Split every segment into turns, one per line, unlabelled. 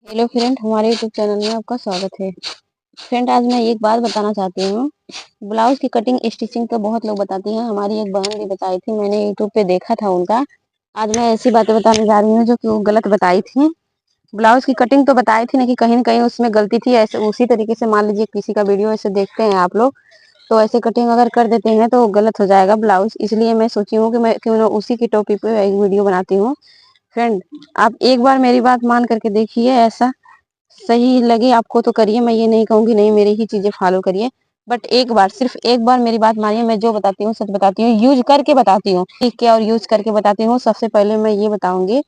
Hello friend, हमारे YouTube channel में आपका स्वागत है। फ्रेंड, आज मैं एक बात बताना चाहती हूँ। ब्लाउज की कटिंग स्टिचिंग तो बहुत लोग बताती हैं, हमारी एक बहन भी बताई थी, मैंने यूट्यूब पे देखा था उनका। आज मैं ऐसी बातें बताने जा रही हूँ जो कि वो गलत बताई थी। ब्लाउज की कटिंग तो बताई थी ना कि कहीं ना कहीं उसमें गलती थी। ऐसे उसी तरीके से मान लीजिए किसी का वीडियो ऐसे देखते हैं आप लोग, तो ऐसे कटिंग अगर कर देते हैं तो गलत हो जाएगा ब्लाउज। इसलिए मैं सोची हूँ कि मैं क्यों ना उसी की टॉपिक पे एक वीडियो बनाती हूँ। फ्रेंड, आप एक बार मेरी बात मान करके देखिए, ऐसा सही लगे आपको तो करिए। मैं ये नहीं कहूंगी नहीं मेरी ही चीजें फॉलो करिए, बट एक बार, सिर्फ एक बार मेरी बात मानिए। मैं जो बताती हूँ सच बताती हूँ, यूज करके बताती हूँ, ठीक है, और यूज करके बताती हूँ। सबसे पहले मैं ये बताऊंगी,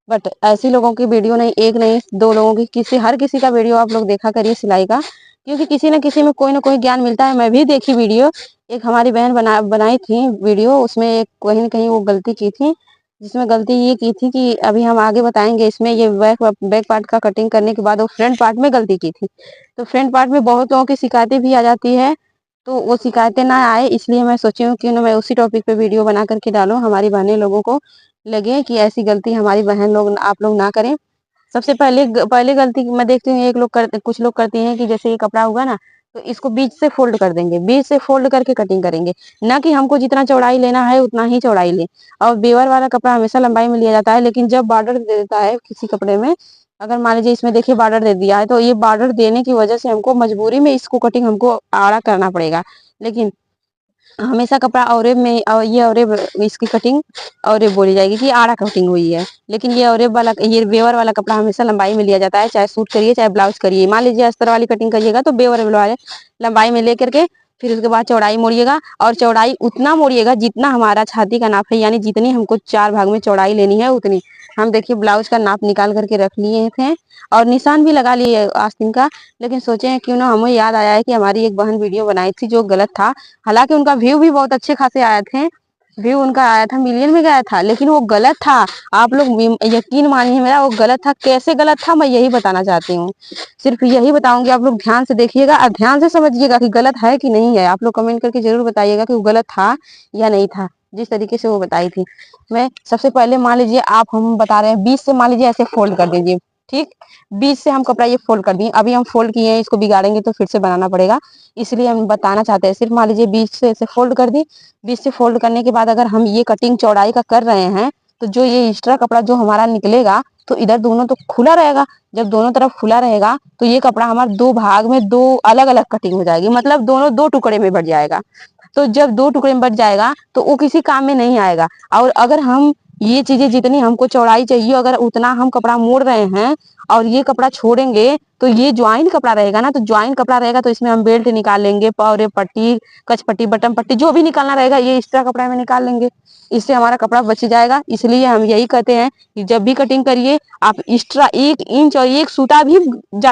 बट ऐसी लोगों की वीडियो नहीं, एक नहीं दो लोगों की, हर किसी का वीडियो आप लोग देखा करिए सिलाई का, क्योंकि किसी न किसी में कोई ना कोई ज्ञान मिलता है। मैं भी देखी वीडियो, एक हमारी बहन बनाई थी वीडियो, उसमें एक कहीं ना कहीं वो गलती की थी, जिसमें गलती ये की थी कि अभी हम आगे बताएंगे। इसमें ये बैक पार्ट का कटिंग करने के बाद वो फ्रंट पार्ट में गलती की थी, तो फ्रंट पार्ट में बहुत लोगों की शिकायतें भी आ जाती है। तो वो शिकायतें ना आए इसलिए मैं सोची हूँ कि ना मैं उसी टॉपिक पे वीडियो बना करके डालूं, हमारी बहनें लोगों को लगे कि ऐसी गलती हमारी बहन लोग आप लोग ना करें। सबसे पहले गलती मैं देखती हूँ, एक लोग करते, कुछ लोग करती हैं कि जैसे ये कपड़ा हुआ ना, तो इसको बीच से फोल्ड कर देंगे, बीच से फोल्ड करके कटिंग करेंगे। ना कि हमको जितना चौड़ाई लेना है उतना ही चौड़ाई ले। और बेवर वाला कपड़ा हमेशा लंबाई में लिया जाता है, लेकिन जब बॉर्डर दे देता है किसी कपड़े में, अगर मान लीजिए इसमें देखिए बॉर्डर दे दिया है, तो ये बॉर्डर देने की वजह से हमको मजबूरी में इसको कटिंग हमको आड़ा करना पड़ेगा। लेकिन हमेशा कपड़ा औरेब में, और ये औरेब, इसकी कटिंग औरेब बोली जाएगी कि आड़ा कटिंग हुई है। लेकिन ये औरेब वाला, ये बेवर वाला कपड़ा हमेशा लंबाई में लिया जाता है, चाहे सूट करिए चाहे ब्लाउज करिए। मान लीजिए अस्तर वाली कटिंग करिएगा तो बेवर वाले लंबाई में लेकर के फिर उसके बाद चौड़ाई मोड़िएगा, और चौड़ाई उतना मोड़िएगा जितना हमारा छाती का नाप है, यानी जितनी हमको 4 भाग में चौड़ाई लेनी है उतनी। हम देखिए ब्लाउज का नाप निकाल करके रख लिए थे, और निशान भी लगा लिए आस्तीन का। लेकिन सोचे हैं क्यों ना, हमें याद आया है कि हमारी एक बहन वीडियो बनाई थी जो गलत था। हालांकि उनका व्यू भी बहुत अच्छे खासे आए थे, व्यू उनका आया था, मिलियन में गया था, लेकिन वो गलत था। आप लोग यकीन मानिए मेरा, वो गलत था। कैसे गलत था मैं यही बताना चाहती हूँ, सिर्फ यही बताऊंगी। आप लोग ध्यान से देखिएगा और ध्यान से समझिएगा कि गलत है कि नहीं है। आप लोग कमेंट करके जरूर बताइएगा कि वो गलत था या नहीं था, जिस तरीके से वो बताई थी। मैं सबसे पहले मान लीजिए, आप हम बता रहे हैं 20 से, मान लीजिए ऐसे फोल्ड कर दीजिए, ठीक। 20 से हम कपड़ा ये फोल्ड कर दिए, अभी हम फोल्ड किए हैं, इसको बिगाड़ेंगे तो फिर से बनाना पड़ेगा, इसलिए हम बताना चाहते हैं। सिर्फ मान लीजिए 20 से ऐसे फोल्ड कर दी। 20 से फोल्ड करने के बाद अगर हम ये कटिंग चौड़ाई का कर रहे हैं, तो जो ये एक्स्ट्रा कपड़ा जो हमारा निकलेगा, तो इधर दोनों तो खुला रहेगा। जब दोनों तरफ खुला रहेगा तो ये कपड़ा हमारा 2 भाग में, 2 अलग अलग कटिंग हो जाएगी, मतलब दोनों 2 टुकड़े में बढ़ जाएगा। तो जब 2 टुकड़े में बढ़ जाएगा तो वो किसी काम में नहीं आएगा। और अगर हम ये चीजें, जितनी हमको चौड़ाई चाहिए अगर उतना हम कपड़ा मोड़ रहे हैं और ये कपड़ा छोड़ेंगे, तो ये ज्वाइन कपड़ा रहेगा ना, तो ज्वाइन कपड़ा रहेगा तो इसमें हम बेल्ट निकाल लेंगे, पौरे पट्टी, कच पट्टी, बटन पट्टी, जो भी निकालना रहेगा ये एक्स्ट्रा कपड़ा में निकाल लेंगे। इससे हमारा कपड़ा बच जाएगा। इसलिए हम यही कहते हैं कि जब भी कटिंग करिए आप एक्स्ट्रा 1 इंच और 1 सूता भी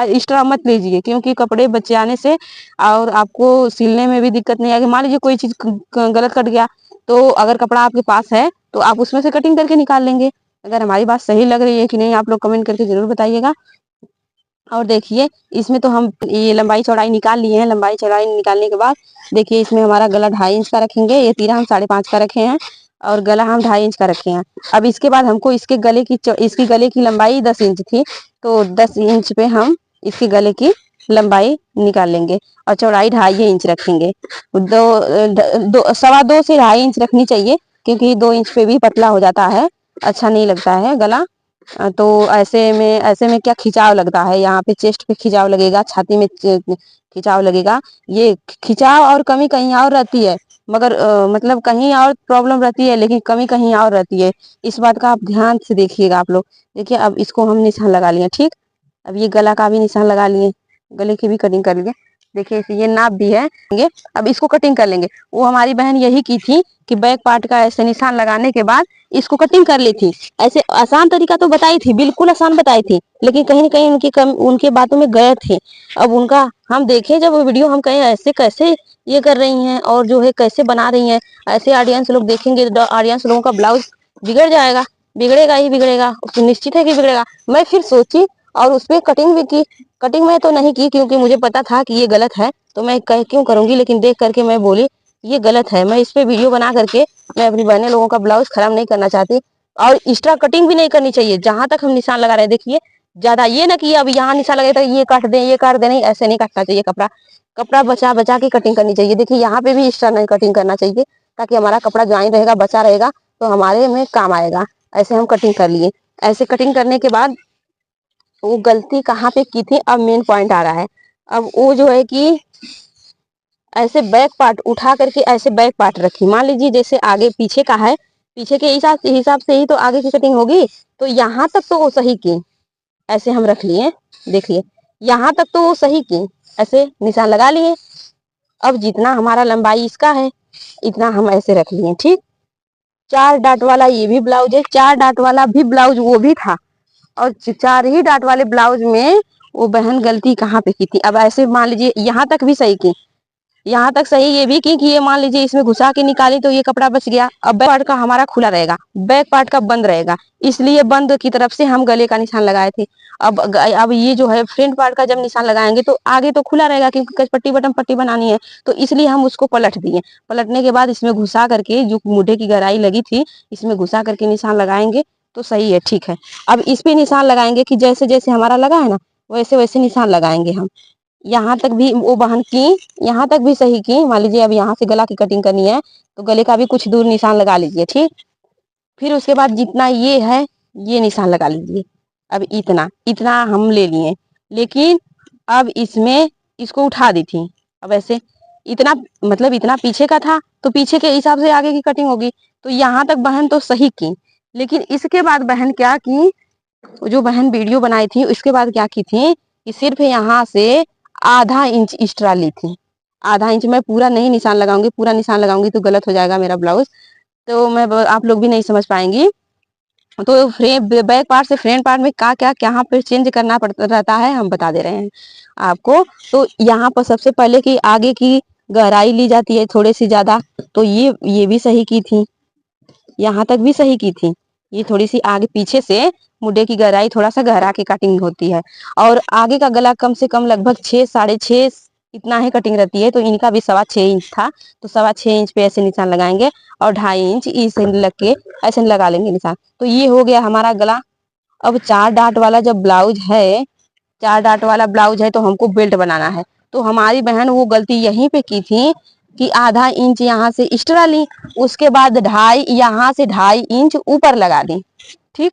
एक्स्ट्रा मत लीजिए, क्योंकि कपड़े बच जाने से और आपको सिलने में भी दिक्कत नहीं आएगी। मान लीजिए कोई चीज गलत कट गया, तो अगर कपड़ा आपके पास है तो आप उसमें से कटिंग करके निकाल लेंगे। अगर हमारी बात सही लग रही है कि नहीं, आप लोग कमेंट करके जरूर बताइएगा। और देखिए, इसमें तो हम ये लंबाई चौड़ाई निकाल लिए हैं। लंबाई चौड़ाई निकालने के बाद देखिए, इसमें हमारा गला 2.5 इंच का रखेंगे, ये तीरा हम 5.5 का रखे हैं, और गला हम 2.5 इंच का रखे हैं। अब इसके बाद हमको इसकी गले की लंबाई 10 इंच थी, तो 10 इंच पे हम इसके गले की लंबाई निकाल लेंगे, और चौड़ाई 2.5 इंच रखेंगे। 2 2 2 2 से 2.5 इंच रखनी चाहिए, क्योंकि 2 इंच पे भी पतला हो जाता है, अच्छा नहीं लगता है गला। तो ऐसे में क्या खिंचाव लगता है, यहाँ पे चेस्ट पे खिंचाव लगेगा, छाती में खिंचाव लगेगा। ये खिंचाव और कमी कहीं और रहती है, मगर मतलब कहीं और प्रॉब्लम रहती है, लेकिन कमी कहीं और रहती है। इस बात का आप ध्यान से देखिएगा। आप लोग देखिए, अब इसको हम निशान लगा लिए, ठीक। अब ये गला का भी निशान लगा लिए, गले की भी कटिंग कर लिए। देखिए ये नाप भी है। अब इसको कटिंग कर लेंगे। वो हमारी बहन यही की थी कि बैक पार्ट का ऐसे निशान लगाने के बाद इसको कटिंग कर ली थी। ऐसे आसान तरीका तो बताई थी, बिल्कुल आसान बताई थी, लेकिन कहीं ना कहीं उनके बातों में गए थे। अब उनका हम देखे जब वो वीडियो, हम कहें ऐसे कैसे ये कर रही हैं, और जो है कैसे बना रही हैं, ऐसे ऑडियंस लोग देखेंगे तो ऑडियंस लोगों का ब्लाउज बिगड़ जाएगा, बिगड़ेगा ही बिगड़ेगा, उसको निश्चित है कि बिगड़ेगा। मैं फिर सोची और उस पर कटिंग भी की। कटिंग में तो नहीं की, क्योंकि मुझे पता था कि ये गलत है, तो मैं कह क्यों करूंगी, लेकिन देख करके मैं बोली ये गलत है। मैं इस पे वीडियो बना करके मैं अपनी बहने लोगों का ब्लाउज खराब नहीं करना चाहती, और एक्स्ट्रा कटिंग भी नहीं करनी चाहिए। जहां तक हम निशान लगा रहे हैं, देखिए ज्यादा ये ना कि अब यहाँ निशान लगे तो ये काट दें ये काट दें, नहीं ऐसे नहीं काटना चाहिए कपड़ा। कपड़ा बचा बचा के कटिंग करनी चाहिए। देखिए यहाँ पे भी इस तरह नहीं कटिंग करना चाहिए, ताकि हमारा कपड़ा ज्वाइन रहेगा, बचा रहेगा, तो हमारे में काम आएगा। ऐसे हम कटिंग कर लिए। ऐसे कटिंग करने के बाद वो गलती कहाँ पे की थी, अब मेन पॉइंट आ रहा है। अब वो जो है कि ऐसे बैक पार्ट उठा करके ऐसे बैक पार्ट रखी। मान लीजिए जैसे आगे पीछे का है, पीछे के हिसाब से ही तो आगे की कटिंग होगी। तो यहाँ तक तो वो सही की, ऐसे हम रख लिए। देखिए यहाँ तक तो वो सही की, ऐसे निशान लगा लिए। अब जितना हमारा लंबाई इसका है इतना हम ऐसे रख लिए। ठीक, 4 डाट वाला ये भी ब्लाउज है, 4 डाट वाला भी ब्लाउज वो भी था, और 4 ही डाट वाले ब्लाउज में वो बहन गलती कहाँ पे की थी। अब ऐसे मान लीजिए यहाँ तक भी सही की, यहाँ तक सही ये भी की कि ये मान लीजिए इसमें घुसा के निकाली तो ये कपड़ा बच गया। अब बैक पार्ट का हमारा खुला रहेगा, बैक पार्ट का बंद रहेगा, इसलिए बंद की तरफ से हम गले का निशान लगाए थे। अब ये जो है फ्रंट पार्ट का जब निशान लगाएंगे तो आगे तो खुला रहेगा, क्योंकि कचपट्टी बटन पट्टी बनानी है, तो इसलिए हम उसको पलट दिए। पलटने के बाद इसमें घुसा करके जो मुढे की गहराई लगी थी इसमें घुसा करके निशान लगाएंगे तो सही है। ठीक है, अब इस पे निशान लगाएंगे कि जैसे जैसे हमारा लगा है ना वैसे वैसे निशान लगाएंगे हम। यहाँ तक भी वो बहन की, यहाँ तक भी सही की। मान लीजिए अब यहाँ से गला की कटिंग करनी है तो गले का भी कुछ दूर निशान लगा लीजिए। ठीक, फिर उसके बाद जितना ये है ये निशान लगा लीजिए। अब इतना इतना हम ले लिए, लेकिन अब इसमें इसको उठा दी थी। अब ऐसे इतना मतलब इतना पीछे का था तो पीछे के हिसाब से आगे की कटिंग होगी। तो यहाँ तक बहन तो सही की, लेकिन इसके बाद बहन क्या की, जो बहन वीडियो बनाई थी उसके बाद क्या की थी कि सिर्फ यहाँ से आधा इंच एक्स्ट्रा ली थी। आधा इंच मैं पूरा नहीं निशान लगाऊंगी, पूरा निशान लगाऊंगी तो गलत हो जाएगा मेरा ब्लाउज, तो मैं आप लोग भी नहीं समझ पाएंगी। तो फ्रेम बैक पार्ट से फ्रंट पार्ट में क्या क्या कहाँ पे चेंज करना पड़ता रहता है हम बता दे रहे हैं आपको। तो यहाँ पर सबसे पहले कि आगे की गहराई ली जाती है थोड़ी सी ज्यादा, तो ये भी सही की थी, यहाँ तक भी सही की थी। ये थोड़ी सी आगे पीछे से मुड्डे की गहराई थोड़ा सा गहरा के कटिंग होती है, और आगे का गला कम से कम लगभग 6 साढ़े 6 इतना ही कटिंग रहती है, तो इनका भी 6.25 इंच था, तो 6.25 इंच पे ऐसे निशान लगाएंगे और 2.5 इंच इसे लग के ऐसे लगा लेंगे निशान। तो ये हो गया हमारा गला। अब 4 डाट वाला जब ब्लाउज है, 4 डाट वाला ब्लाउज है तो हमको बेल्ट बनाना है। तो हमारी बहन वो गलती यहीं पे की थी कि आधा इंच यहाँ से एक्स्ट्रा ली, उसके बाद यहाँ से 2.5 इंच ऊपर लगा दी। ठीक,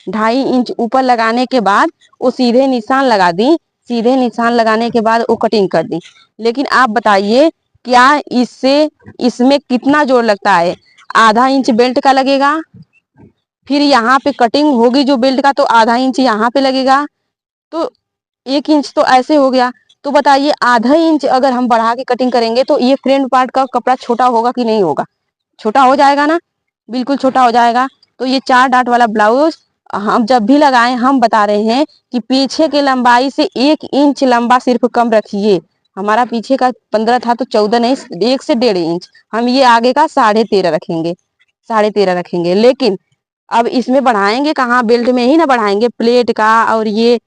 2.5 इंच ऊपर लगाने के बाद वो सीधे निशान लगा दी। सीधे निशान लगाने के बाद वो कटिंग कर दी। लेकिन आप बताइए क्या इससे इसमें कितना जोर लगता है। आधा इंच बेल्ट का लगेगा, फिर यहाँ पे कटिंग होगी जो बेल्ट का तो आधा इंच यहाँ पे लगेगा, तो 1 इंच तो ऐसे हो गया। तो बताइए आधा इंच अगर हम बढ़ा के कटिंग करेंगे तो ये फ्रंट पार्ट का कपड़ा छोटा होगा कि नहीं होगा, छोटा हो जाएगा ना, बिल्कुल छोटा हो जाएगा। तो ये 4 डाट वाला ब्लाउज हम जब भी लगाएं हम बता रहे हैं कि पीछे के लंबाई से 1 इंच लंबा सिर्फ कम रखिए। हमारा पीछे का 15 था तो 14 नहीं, 1 से 1.5 इंच हम ये आगे का 13.5 रखेंगे, 13.5 रखेंगे। लेकिन अब इसमें बढ़ाएंगे कहाँ, बेल्ट में ही ना बढ़ाएंगे प्लेट का, और ये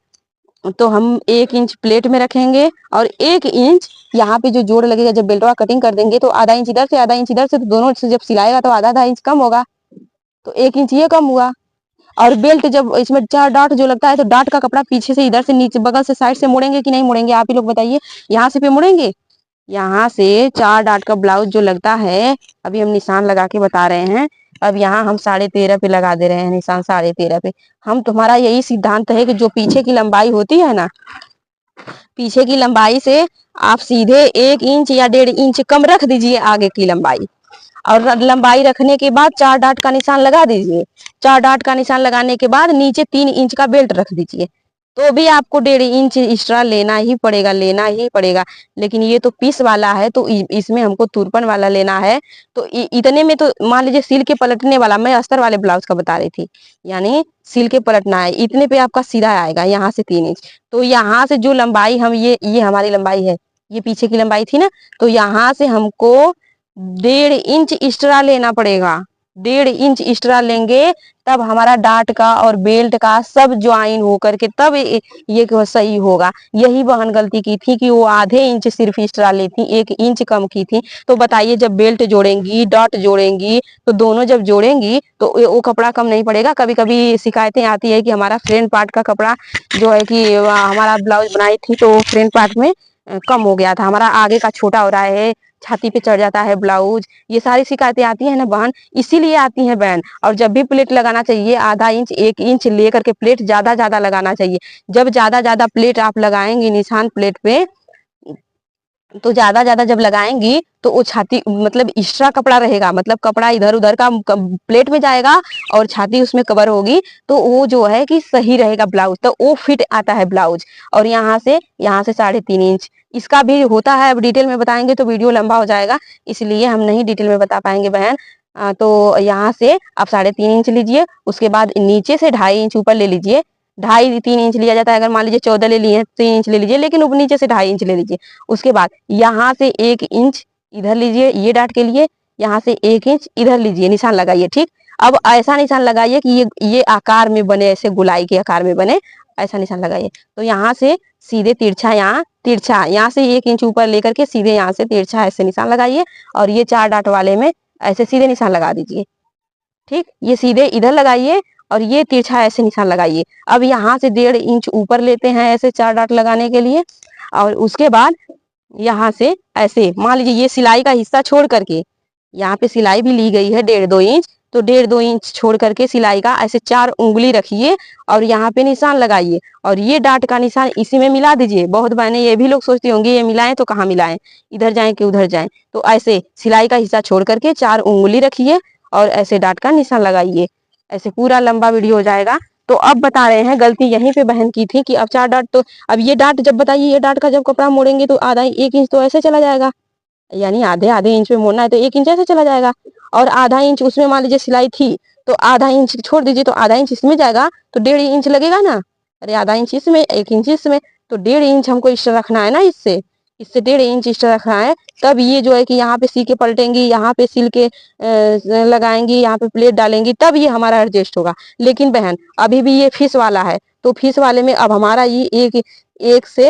तो हम 1 इंच प्लेट में रखेंगे और 1 इंच यहाँ पे जो जोड़ लगेगा जब बेल्टवा कटिंग कर देंगे तो आधा इंच इधर से आधा इंच इधर से, तो दोनों से जब सिलाएगा तो आधा आधा इंच कम होगा, तो 1 इंच ये कम हुआ। और बेल्ट जब इसमें 4 डाट जो लगता है तो डाट का कपड़ा पीछे से इधर से नीचे बगल से साइड से मुड़ेंगे कि नहीं मुड़ेंगे, आप ही लोग बताइए। यहाँ से पे मुड़ेंगे, यहाँ से 4 डाट का ब्लाउज जो लगता है अभी हम निशान लगा के बता रहे हैं। अब यहाँ हम 13.5 पे लगा दे रहे हैं निशान, 13.5 पे। हम तुम्हारा यही सिद्धांत है कि जो पीछे की लंबाई होती है ना, पीछे की लंबाई से आप सीधे 1 इंच या 1.5 इंच कम रख दीजिए आगे की लंबाई, और लंबाई रखने के बाद 4 डाट का निशान लगा दीजिए। 4 डाट का निशान लगाने के बाद नीचे 3 इंच का बेल्ट रख दीजिए, तो भी आपको 1.5 इंच एक्स्ट्रा लेना ही पड़ेगा, लेना ही पड़ेगा। लेकिन ये तो पीस वाला है तो इसमें हमको तुरपन वाला लेना है, तो इतने में तो मान लीजिए सिल के पलटने वाला, मैं अस्तर वाले ब्लाउज का बता रही थी, यानी सिल के पलटना है, इतने पे आपका सीधा आएगा यहाँ से 3 इंच। तो यहाँ से जो लंबाई हम ये हमारी लंबाई है, ये पीछे की लंबाई थी ना, तो यहाँ से हमको 1.5 इंच एक्स्ट्रा लेना पड़ेगा, 1.5 इंच एक्स्ट्रा लेंगे, तब हमारा डाट का और बेल्ट का सब ज्वाइन हो करके तब ये सही होगा। यही बहन गलती की थी कि वो आधे इंच सिर्फ एक्स्ट्रा लेती, 1 इंच कम की थी। तो बताइए जब बेल्ट जोड़ेंगी, डॉट जोड़ेंगी, तो दोनों जब जोड़ेंगी तो वो कपड़ा कम नहीं पड़ेगा। कभी कभी शिकायतें आती है कि हमारा फ्रंट पार्ट का कपड़ा जो है कि हमारा ब्लाउज बनाई थी तो फ्रंट पार्ट में कम हो गया था, हमारा आगे का छोटा हो रहा है, छाती पे चढ़ जाता है ब्लाउज। ये सारी शिकायतें आती है ना बहन, इसीलिए आती है बहन। और जब भी प्लेट लगाना चाहिए आधा इंच 1 इंच लेकर के प्लेट ज्यादा ज्यादा लगाना चाहिए। जब ज्यादा ज्यादा प्लेट आप लगाएंगे निशान प्लेट पे, तो ज्यादा ज्यादा जब लगाएंगी तो वो छाती मतलब एक्स्ट्रा कपड़ा रहेगा, मतलब कपड़ा इधर उधर का प्लेट में जाएगा और छाती उसमें कवर होगी, तो वो जो है कि सही रहेगा ब्लाउज, तो वो फिट आता है ब्लाउज। और यहाँ से 3.5 इंच इसका भी होता है। अब डिटेल में बताएंगे तो वीडियो लंबा हो जाएगा, इसलिए हम नहीं डिटेल में बता पाएंगे बहन। तो यहाँ से आप 3.5 इंच लीजिए, उसके बाद नीचे से 2.5 इंच ऊपर ले लीजिए। 2.5-3 इंच लिया जाता है, अगर मान लीजिए 14 ले लिए 3 इंच ले लीजिए, लेकिन ऊपर नीचे से 2.5 इंच ले लीजिए। उसके बाद यहाँ से 1 इंच इधर लीजिए ये डाट के लिए, यहाँ से 1 इंच इधर लीजिए, निशान लगाइए। ठीक, अब ऐसा निशान लगाइए कि ये आकार में बने, ऐसे गोलाई के आकार में बने, ऐसा निशान लगाइए। तो यहाँ से सीधे तिरछा, यहाँ से 1 इंच ऊपर लेकर के सीधे यहाँ से तिरछा ऐसे निशान लगाइए, और ये 4 डाट वाले में ऐसे सीधे निशान लगा दीजिए। ठीक, ये सीधे इधर लगाइए और ये तिरछा ऐसे निशान लगाइए। अब यहाँ से 1.5 इंच ऊपर लेते हैं ऐसे 4 डाट लगाने के लिए, और उसके बाद यहाँ से ऐसे मान लीजिए ये सिलाई का हिस्सा छोड़ करके, यहाँ पे सिलाई भी ली गई है 1.5-2 इंच, तो 1.5-2 इंच छोड़ करके सिलाई का ऐसे 4 उंगली रखिए और यहाँ पे निशान लगाइए, और ये डाट का निशान इसी में मिला दीजिए। बहुत बहनें ये भी लोग सोचती होंगी ये मिलाएं तो कहाँ मिलाएं, इधर जाएं कि उधर जाएं। तो ऐसे सिलाई का हिस्सा छोड़ करके 4 उंगली रखिए और ऐसे डाट का निशान लगाइए। ऐसे पूरा लंबा वीडियो हो जाएगा। तो अब बता रहे हैं गलती यहीं पे बहन की थी कि अब 4 डाट, तो अब ये डाट जब बताइए, ये डाट का जब कपड़ा मोड़ेंगे तो आधा 1 इंच तो ऐसे चला जाएगा, यानी आधे आधे इंच में मोड़ना है तो 1 इंच ऐसे चला जाएगा, और आधा इंच उसमें मान लीजिए सिलाई थी तो आधा इंच छोड़ दीजिए, तो आधा इंच इसमें जाएगा तो 1.5 इंच लगेगा ना। अरे आधा इंच इसमें 1 इंच इसमें, तो 1.5 इंच हमको एक्स्ट्रा रखना है ना, इससे इससे 1.5 इंच एक्स्ट्रा रखना है। तब ये जो है कि यहाँ पे सी के पलटेंगी, यहाँ पे सिल के लगाएंगी, यहाँ पे प्लेट डालेंगी, तब ये हमारा एडजस्ट होगा। लेकिन बहन अभी भी ये फीस वाला है, तो फीस वाले में अब हमारा ये एक से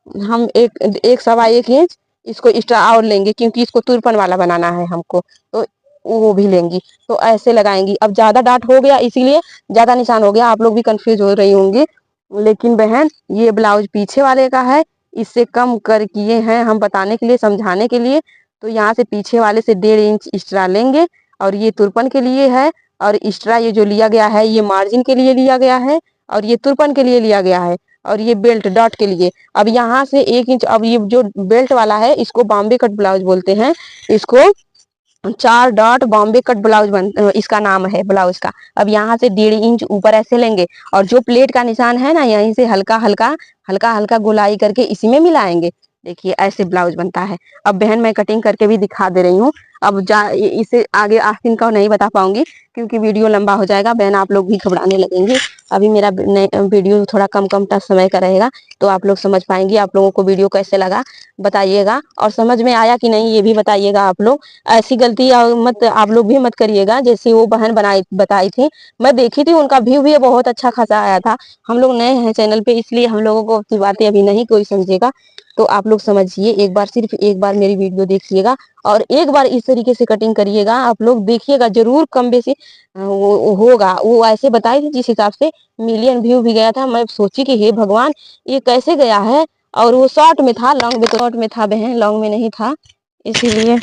हम एक 1.25 इंच इसको एक्स्ट्रा और लेंगे, क्योंकि इसको तुरपन वाला बनाना है हमको, तो वो भी लेंगी। तो ऐसे लगाएंगी। अब ज्यादा डाट हो गया इसीलिए ज्यादा निशान हो गया, आप लोग भी कंफ्यूज हो रही होंगी। लेकिन बहन ये ब्लाउज पीछे वाले का है, इससे कम कर किए हैं हम बताने के लिए, समझाने के लिए। तो यहाँ से पीछे वाले से 1.5 इंच एक्स्ट्रा लेंगे, और ये तुरपन के लिए है, और एक्स्ट्रा ये जो लिया गया है ये मार्जिन के लिए लिया गया है, और ये तुरपन के लिए लिया गया है, और ये बेल्ट डॉट के लिए। अब यहाँ से 1 इंच, अब ये जो बेल्ट वाला है इसको बॉम्बे कट ब्लाउज बोलते हैं, इसको 4 डॉट बॉम्बे कट ब्लाउज इसका नाम है ब्लाउज का। अब यहाँ से 1.5 इंच ऊपर ऐसे लेंगे, और जो प्लेट का निशान है ना यहीं से हल्का हल्का हल्का हल्का गोलाई करके इसी में मिलाएंगे। देखिए ऐसे ब्लाउज बनता है। अब बहन मैं कटिंग करके भी दिखा दे रही हूँ। अब इसे आगे आस्तीन का नहीं बता पाऊंगी क्योंकि वीडियो लंबा हो जाएगा, बहन आप लोग भी घबराने लगेंगे। अभी मेरा वीडियो थोड़ा कम कम समय का रहेगा, तो आप लोग समझ पाएंगे। आप लोगों को वीडियो कैसे लगा बताइएगा, और समझ में आया कि नहीं ये भी बताइएगा आप लोग। ऐसी गलती मत आप लोग भी मत करिएगा जैसे वो बहन बताई थी। मैं देखी थी उनका व्यू भी बहुत अच्छा खासा आया था। हम लोग नए हैं चैनल पे, इसलिए हम लोगों को अपनी बातें अभी नहीं कोई समझेगा। तो आप लोग समझिए, एक बार सिर्फ एक बार मेरी वीडियो देखिएगा और एक बार इस तरीके से कटिंग करिएगा। आप लोग देखिएगा जरूर, कम बेसी वो होगा। वो ऐसे बताई थी जिस हिसाब से मिलियन व्यू भी गया था। मैं सोची कि हे भगवान ये कैसे गया है, और वो शॉर्ट में था, लॉन्ग में तो शॉर्ट में था बहन, लॉन्ग में नहीं था। इसीलिए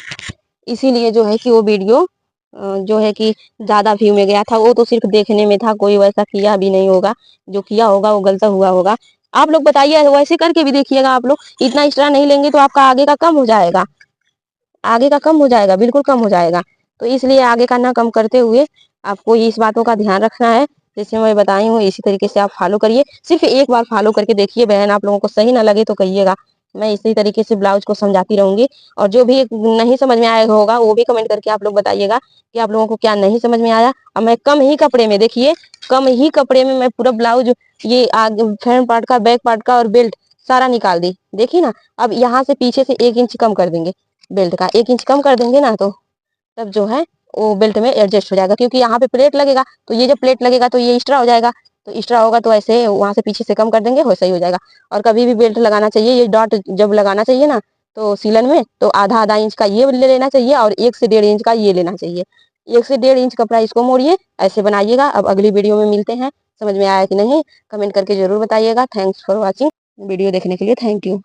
इसीलिए जो है कि वो वीडियो जो है कि ज्यादा व्यू में गया था। वो तो सिर्फ देखने में था, कोई वैसा किया भी नहीं होगा, जो किया होगा वो गलत हुआ होगा। आप लोग बताइए, वैसे करके भी देखिएगा। आप लोग इतना एक्स्ट्रा नहीं लेंगे तो आपका आगे का कम हो जाएगा, आगे का कम हो जाएगा, बिल्कुल कम हो जाएगा। तो इसलिए आगे का ना कम करते हुए आपको इस बातों का ध्यान रखना है। जैसे मैं बताई हूँ इसी तरीके से आप फॉलो करिए। सिर्फ एक बार फॉलो करके देखिए बहन, आप लोगों को सही ना लगे तो कहिएगा। मैं इसी तरीके से ब्लाउज को समझाती रहूंगी, और जो भी नहीं समझ में आया होगा वो भी कमेंट करके आप लोग बताइएगा कि आप लोगों को क्या नहीं समझ में आया। अब मैं कम ही कपड़े में, देखिए कम ही कपड़े में मैं पूरा ब्लाउज, ये आगे फ्रंट पार्ट का, बैक पार्ट का और बेल्ट सारा निकाल दी, देखिए ना। अब यहाँ से पीछे से 1 इंच कम कर देंगे, बेल्ट का 1 इंच कम कर देंगे ना, तो तब जो है वो बेल्ट में एडजस्ट हो जाएगा, क्योंकि यहाँ पे प्लेट लगेगा, तो ये जब प्लेट लगेगा तो ये एक्स्ट्रा हो जाएगा, तो एक्स्ट्रा होगा तो ऐसे वहां से पीछे से कम कर देंगे, वैसा ही हो जाएगा। और कभी भी बेल्ट लगाना चाहिए, ये डॉट जब लगाना चाहिए ना तो सीलन में, तो आधा आधा इंच का ये ले लेना चाहिए और 1 से 1.5 इंच का ये लेना चाहिए। 1 से 1.5 इंच कपड़ा इसको मोड़िए, ऐसे बनाइएगा। अब अगली वीडियो में मिलते हैं। समझ में आया कि नहीं कमेंट करके जरूर बताइएगा। Thanks for watching. वीडियो देखने के लिए थैंक यू।